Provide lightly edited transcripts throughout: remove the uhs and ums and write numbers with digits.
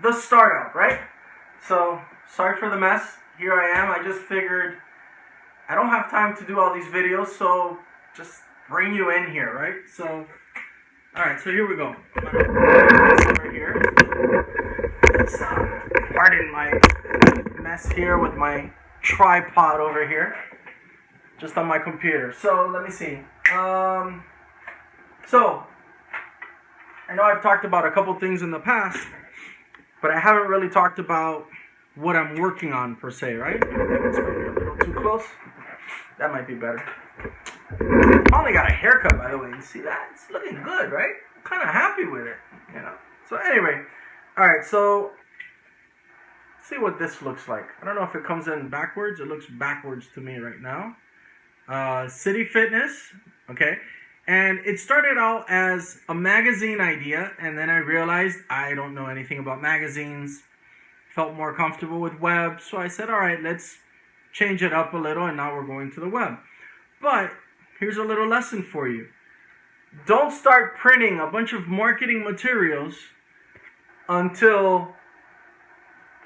the startup, right? So, sorry for the mess. Here I am. I just figured I don't have time to do all these videos, so just bring you in here, right? So, alright, so here we go. I'm gonna put this over here. Let's, pardon my mess here with my tripod over here. Just on my computer. So, let me see. So, I know I've talked about a couple things in the past, but I haven't really talked about what I'm working on per se, right? It's maybe a little too close. That might be better. Finally got a haircut, by the way. You see that? It's looking good, right? I'm kind of happy with it, you know. So anyway, all right. So let's see what this looks like. I don't know if it comes in backwards. It looks backwards to me right now. City Fitness, okay. And it started out as a magazine idea, and then I realized I don't know anything about magazines. Felt more comfortable with web, so I said, all right, let's change it up a little, and now we're going to the web. But here's a little lesson for you. Don't start printing a bunch of marketing materials until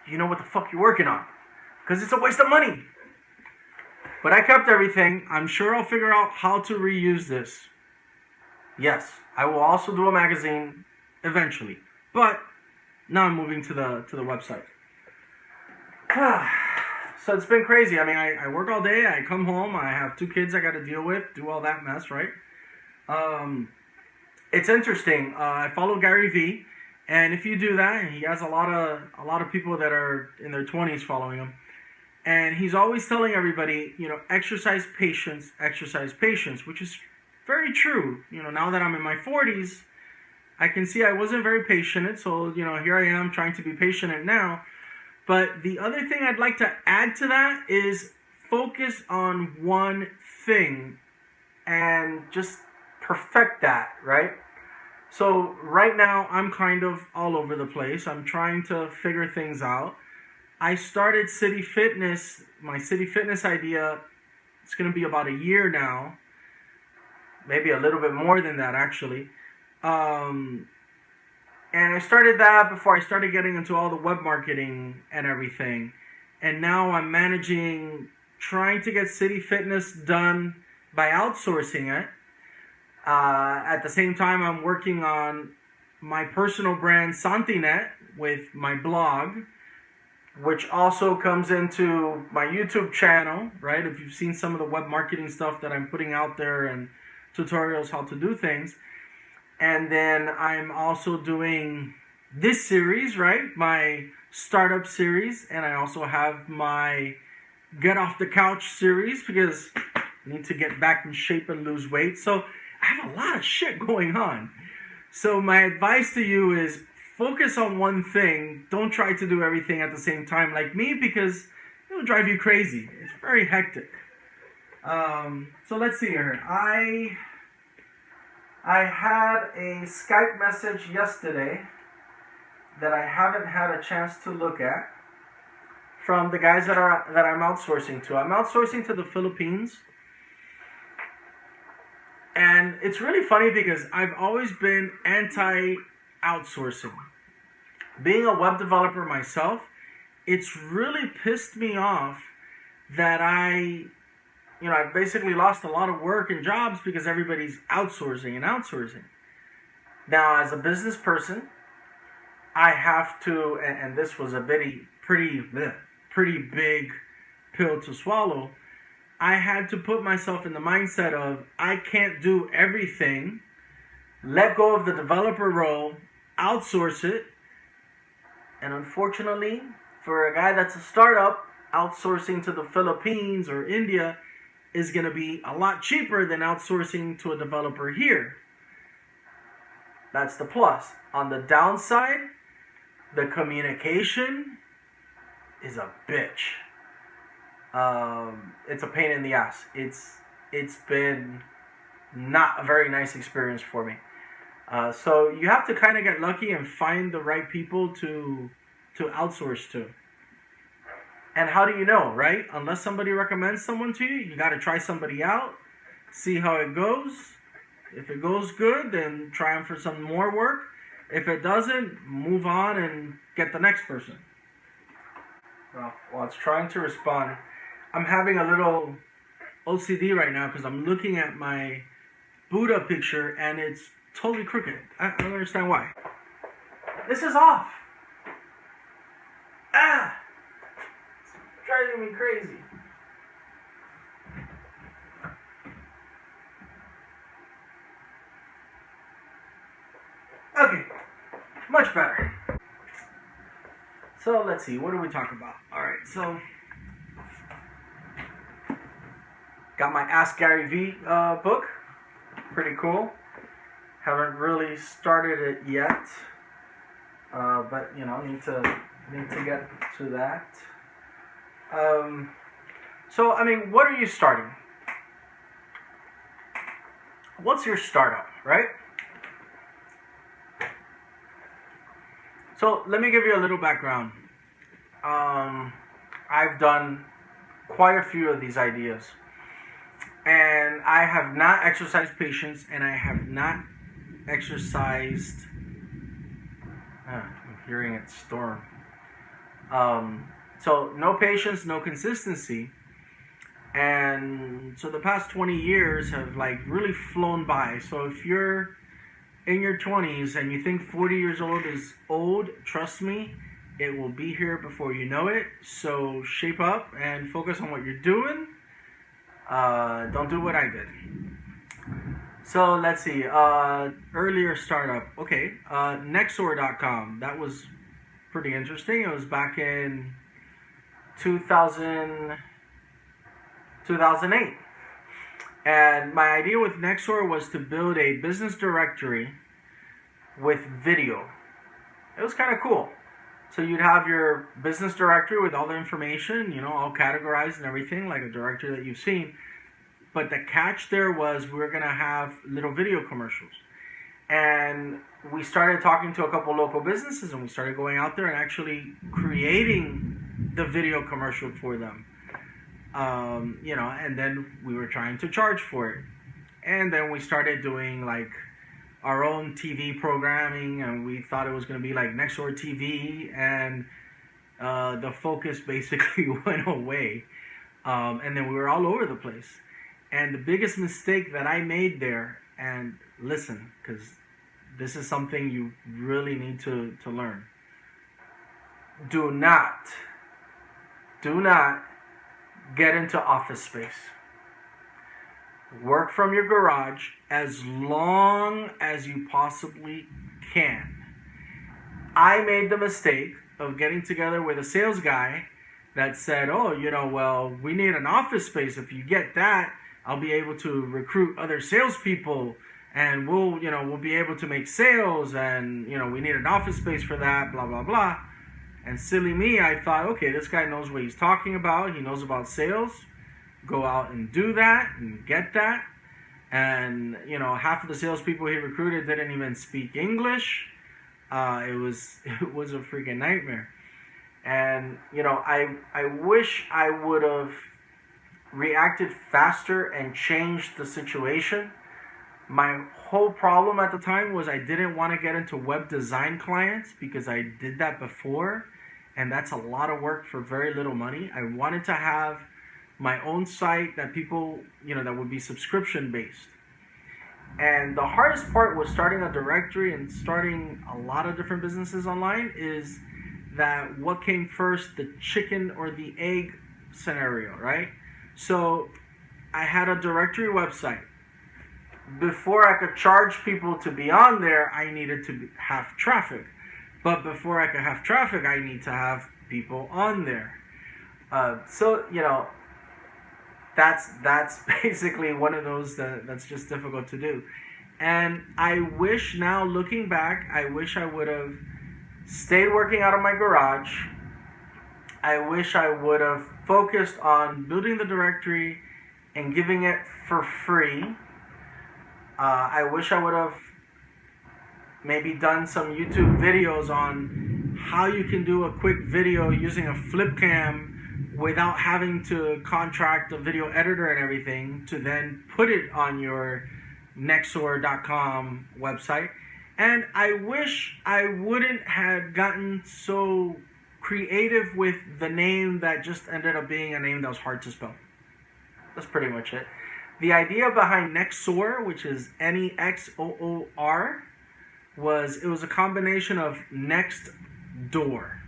you know what the fuck you're working on, because it's a waste of money. But I kept everything. I'm sure I'll figure out how to reuse this. Yes, I will also do a magazine eventually, but now I'm moving to the website. So it's been crazy. I mean, I work all day. I come home. I have 2 kids I got to deal with. Do all that mess, right? It's interesting. I follow Gary V, and if you do that, he has a lot of people that are in their 20s following him, and he's always telling everybody, you know, exercise patience, which is very true. You know, now that I'm in my 40s, I can see I wasn't very patient, so, you know, here I am trying to be patient now. But the other thing I'd like to add to that is focus on one thing and just perfect that, right? So right now, I'm kind of all over the place. I'm trying to figure things out. I started City Fitness, my City Fitness idea. It's going to be about a year now. Maybe a little bit more than that, actually. And I started that before I started getting into all the web marketing and everything. And now I'm trying to get City Fitness done by outsourcing it. At the same time, I'm working on my personal brand, Santinet, with my blog, which also comes into my YouTube channel, right? If you've seen some of the web marketing stuff that I'm putting out there and tutorials how to do things. And then I'm also doing this series, right? My startup series. And I also have my get off the couch series because I need to get back in shape and lose weight. So I have a lot of shit going on. So my advice to you is focus on one thing. Don't try to do everything at the same time like me, because it'll drive you crazy. It's very hectic. So let's see here. I had a Skype message yesterday that I haven't had a chance to look at from the guys that I'm outsourcing to. I'm outsourcing to the Philippines. And it's really funny because I've always been anti-outsourcing. Being a web developer myself, it's really pissed me off that I've basically lost a lot of work and jobs because everybody's outsourcing. Now, as a business person, I have to, and this was a pretty big pill to swallow. I had to put myself in the mindset of I can't do everything, let go of the developer role, outsource it. And unfortunately, for a guy that's a startup, outsourcing to the Philippines or India is going to be a lot cheaper than outsourcing to a developer here. That's the plus. On the downside, the communication is a bitch. It's a pain in the ass. It's been not a very nice experience for me. So you have to kind of get lucky and find the right people to outsource to. And how do you know, right? Unless somebody recommends someone to you, you got to try somebody out, see how it goes. If it goes good, then try them for some more work. If it doesn't, move on and get the next person. Well, while it's trying to respond, I'm having a little OCD right now because I'm looking at my Buddha picture and it's totally crooked. I don't understand why. This is off. Ah! It's driving me crazy. Okay, much better. So let's see, what do we talk about? Alright, so got my Ask Gary V book. Pretty cool. Haven't really started it yet. But you know, need to get to that. So I mean, what are you starting? What's your startup, right? So let me give you a little background. I've done quite a few of these ideas, and I have not exercised patience, and I have not exercised. I'm hearing it storm. So no patience, no consistency, and so the past 20 years have like really flown by. So if you're in your 20s and you think 40 years old is old, trust me, it will be here before you know it. So shape up and focus on what you're doing. Don't do what I did. So let's see, earlier startup. Okay, Nexor.com. That was pretty interesting. It was back in 2008. And my idea with Nexor was to build a business directory with video. It was kind of cool. So you'd have your business directory with all the information, you know, all categorized and everything, like a directory that you've seen. But the catch there was we were going to have little video commercials. And we started talking to a couple local businesses, and we started going out there and actually creating the video commercial for them. You know, and then we were trying to charge for it. And then we started doing like our own TV programming, and we thought it was going to be like Nexor TV, and the focus basically went away. And then we were all over the place. And the biggest mistake that I made there, and listen, because this is something you really need to learn. Do not get into office space. Work from your garage as long as you possibly can. I made the mistake of getting together with a sales guy that said, oh, you know, well, we need an office space. If you get that, I'll be able to recruit other salespeople, and we'll be able to make sales, and, you know, we need an office space for that, blah, blah, blah. And silly me, I thought, okay, this guy knows what he's talking about. He knows about sales. Go out and do that and get that. And, you know, half of the salespeople he recruited didn't even speak English. It was a freaking nightmare. And, you know, I wish I would have reacted faster and changed the situation. My whole problem at the time was I didn't want to get into web design clients because I did that before, and that's a lot of work for very little money. I wanted to have my own site that people, you know, that would be subscription based. And the hardest part was starting a directory and starting a lot of different businesses online is that what came first, the chicken or the egg scenario, right? So I had a directory website. Before I could charge people to be on there, I needed to have traffic. But before I could have traffic, I need to have people on there. So, you know, that's basically one of those that's just difficult to do. And I wish now, looking back, I wish I would have stayed working out of my garage. I wish I would have focused on building the directory and giving it for free. I wish I would have maybe done some YouTube videos on how you can do a quick video using a flip cam without having to contract a video editor and everything to then put it on your Nexor.com website. And I wish I wouldn't have gotten so creative with the name that just ended up being a name that was hard to spell. That's pretty much it. The idea behind Nexoor, which is Nexoor, it was a combination of next door,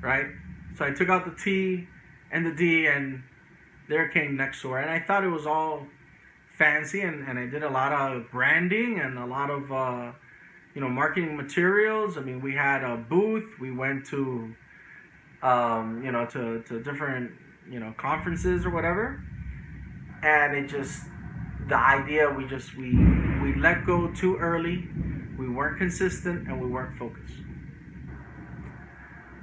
right? So I took out the T and the D, and there came Nexoor. And I thought it was all fancy, and I did a lot of branding and a lot of marketing materials. I mean, we had a booth. We went to to different conferences or whatever, and it just, the idea, we let go too early. We weren't consistent and we weren't focused.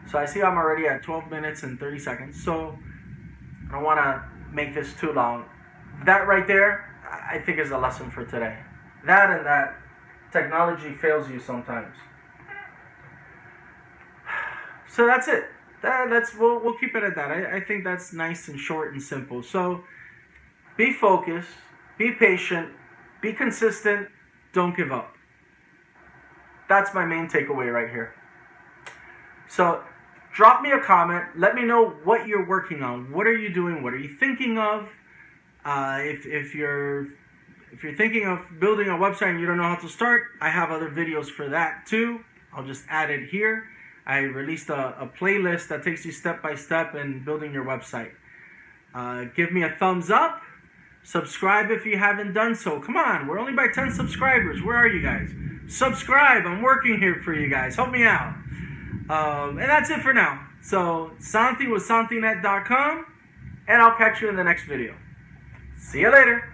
So I see I'm already at 12 minutes and 30 seconds. So I don't want to make this too long. That right there, I think, is a lesson for today. That technology fails you sometimes. So that's it. We'll keep it at that. I think that's nice and short and simple. So be focused, be patient, be consistent, don't give up. That's my main takeaway right here. So drop me a comment. Let me know what you're working on. What are you doing? What are you thinking of? If you're thinking of building a website and you don't know how to start, I have other videos for that too. I'll just add it here. I released a playlist that takes you step by step in building your website. Give me a thumbs up. Subscribe if you haven't done so. Come on, we're only by 10 subscribers. Where are you guys? Subscribe. I'm working here for you guys. Help me out. And that's it for now. So Santi with SantiNet.com, and I'll catch you in the next video. See you later.